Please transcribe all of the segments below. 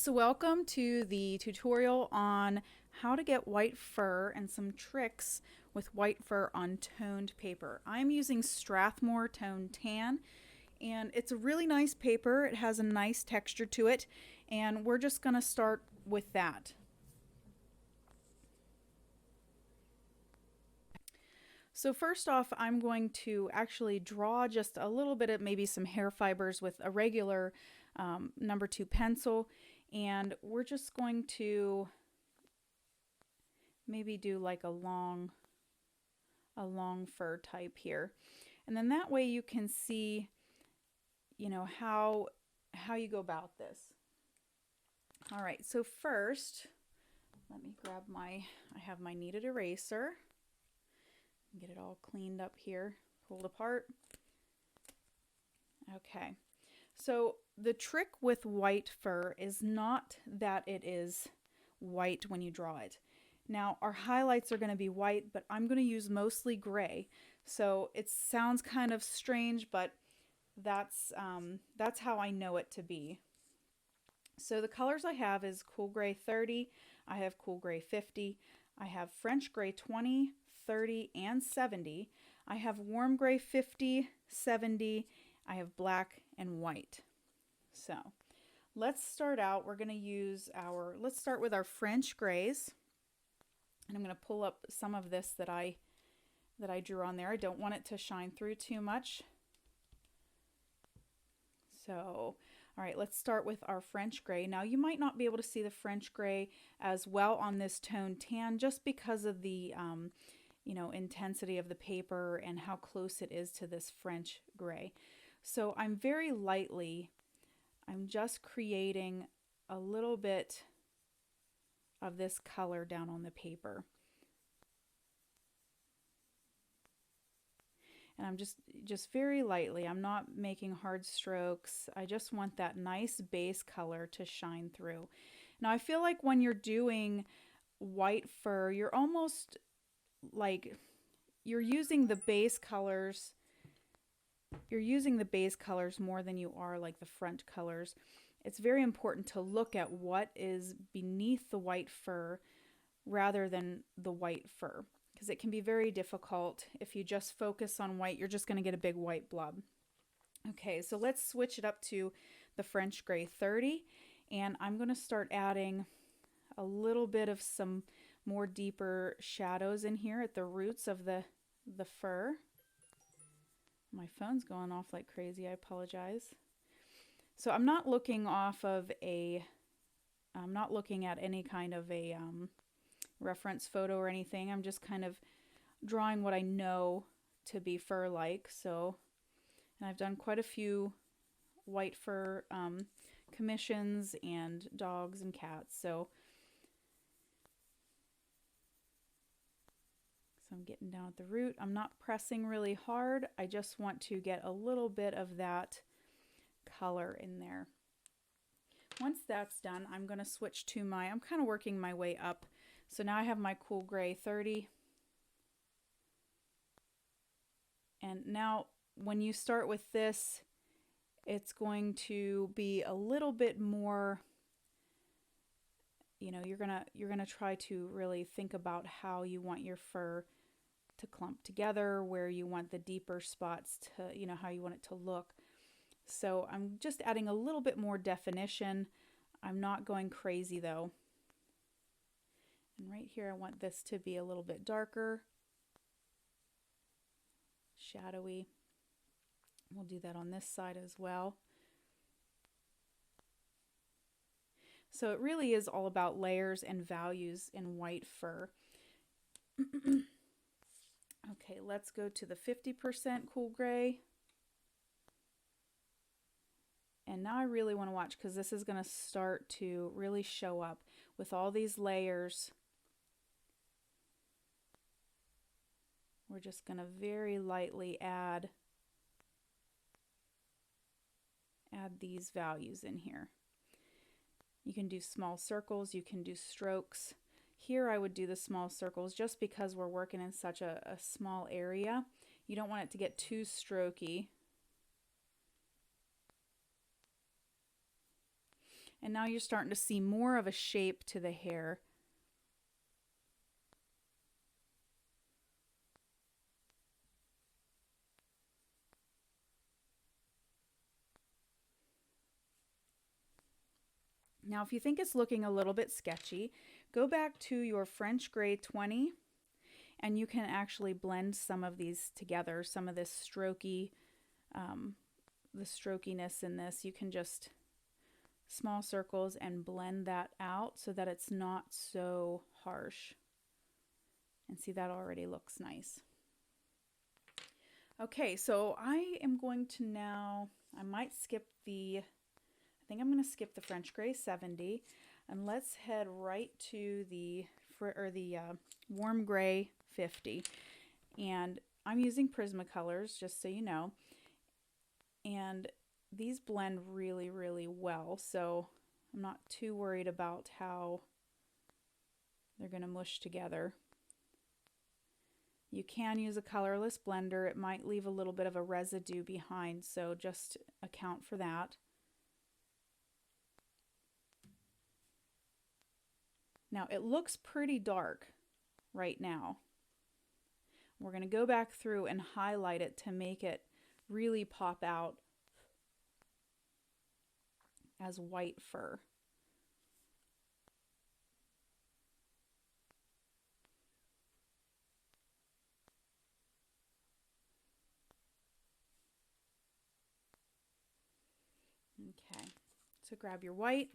So welcome to the tutorial on how to get white fur and some tricks with white fur on toned paper. I'm using Strathmore Tone Tan, and it's a really nice paper. It has a nice texture to it, and we're just going to start with that. So first off, I'm going to actually draw just a little bit of maybe some hair fibers with a regular number 2 pencil, and we're just going to maybe do like a long fur type here. And then that way you can see, how you go about this. All right, so first, let me grab I have my kneaded eraser. Get it all cleaned up here, pulled apart. Okay, so the trick with white fur is not that it is white when you draw it. Now our highlights are going to be white, but I'm going to use mostly gray. So it sounds kind of strange, but that's how I know it to be. So the colors I have is Cool Gray 30, I have Cool Gray 50, I have French Gray 20, 30, and 70. I have Warm Gray 50, 70. I have black and white. So let's start out. We're going to use let's start with our French grays. And I'm going to pull up some of this that I drew on there. I don't want it to shine through too much. So, all right, let's start with our French gray. Now you might not be able to see the French gray as well on this tone tan just because of the intensity of the paper and how close it is to this French gray. So I'm just creating a little bit of this color down on the paper. And I'm just very lightly, I'm not making hard strokes. I just want that nice base color to shine through. Now I feel like when you're doing white fur, you're almost like you're using the base colors. You're using the base colors more than you are like the front colors. It's very important to look at what is beneath the white fur rather than the white fur, because it can be very difficult. If you just focus on white, you're just going to get a big white blob. Okay, so let's switch it up to the French Gray 30, and I'm going to start adding a little bit of some more deeper shadows in here at the roots of the fur. My phone's going off like crazy, I apologize. So I'm not looking at any kind of a reference photo or anything. I'm just kind of drawing what I know to be fur-like. So, and I've done quite a few white fur commissions and dogs and cats. So I'm getting down at the root. I'm not pressing really hard. I just want to get a little bit of that color in there. Once that's done, I'm going to switch to I'm kind of working my way up. So now I have my Cool Gray 30. And now when you start with this, it's going to be a little bit more, you're gonna try to really think about how you want your fur to clump together, where you want the deeper spots to, how you want it to look. So I'm just adding a little bit more definition. I'm not going crazy though. And right here I want this to be a little bit darker, shadowy. We'll do that on this side as well. So it really is all about layers and values in white fur. Okay, let's go to the 50% Cool Gray. And now I really want to watch, because this is going to start to really show up with all these layers. We're just going to very lightly add these values in here. You can do small circles, you can do strokes. Here I would do the small circles just because we're working in such a small area. You don't want it to get too strokey. And now you're starting to see more of a shape to the hair. Now, if you think it's looking a little bit sketchy, go back to your French Gray 20 and you can actually blend some of these together. Some of this the strokiness in this, you can just small circles and blend that out so that it's not so harsh. And see, that already looks nice. Okay, so I am going to now, I might skip I think I'm going to skip the French Gray 70 and let's head right to the warm gray 50. And I'm using Prismacolors, just so you know. And these blend really, really well, so I'm not too worried about how they're going to mush together. You can use a colorless blender. It might leave a little bit of a residue behind, so just account for that. Now, it looks pretty dark right now. We're going to go back through and highlight it to make it really pop out as white fur. Okay, so grab your white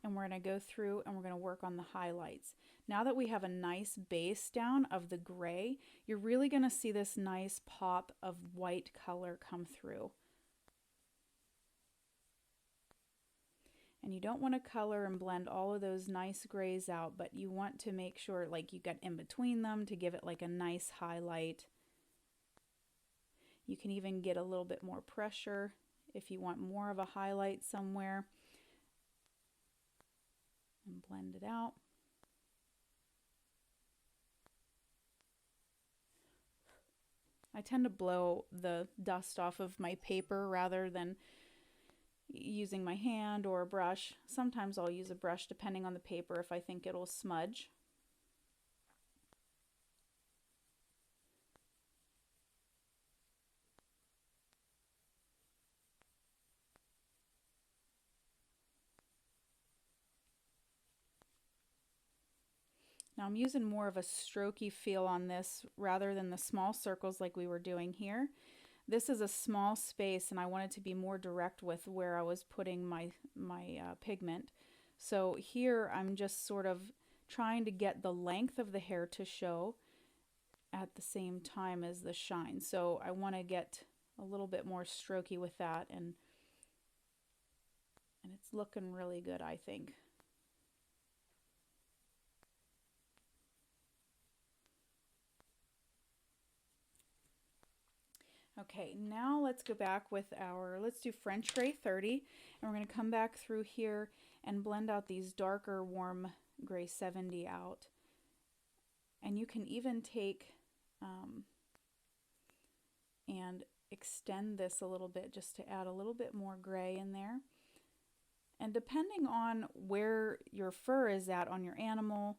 and we're going to go through and we're going to work on the highlights. Now that we have a nice base down of the gray, you're really going to see this nice pop of white color come through. And you don't want to color and blend all of those nice grays out, but you want to make sure like you get in between them to give it like a nice highlight. You can even get a little bit more pressure if you want more of a highlight somewhere. And blend it out. I tend to blow the dust off of my paper rather than using my hand or a brush. Sometimes I'll use a brush depending on the paper if I think it'll smudge. Now I'm using more of a strokey feel on this rather than the small circles like we were doing here. This is a small space and I wanted to be more direct with where I was putting my pigment. So here I'm just sort of trying to get the length of the hair to show at the same time as the shine. So I want to get a little bit more strokey with that, and it's looking really good, I think. Okay, now let's go back with let's do French Gray 30, and we're going to come back through here and blend out these darker warm gray 70 out. And you can even take and extend this a little bit just to add a little bit more gray in there. And depending on where your fur is at on your animal,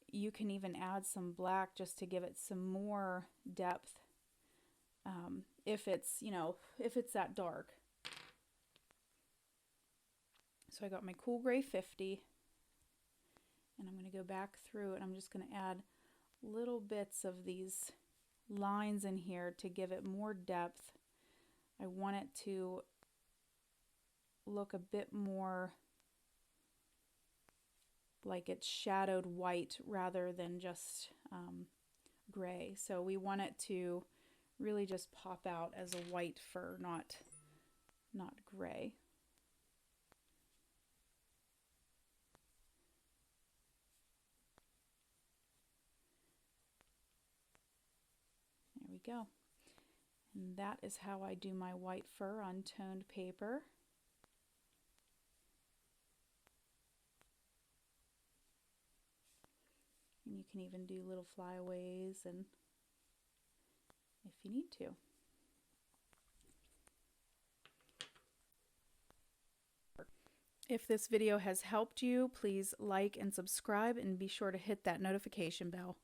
you can even add some black just to give it some more depth. If it's, if it's that dark. So I got my cool gray 50 and I'm going to go back through and I'm just going to add little bits of these lines in here to give it more depth. I want it to look a bit more like it's shadowed white rather than just gray. So we want it to really just pop out as a white fur, not gray. There we go. And that is how I do my white fur on toned paper. And you can even do little flyaways and if you need to. If this video has helped you, please like and subscribe and be sure to hit that notification bell.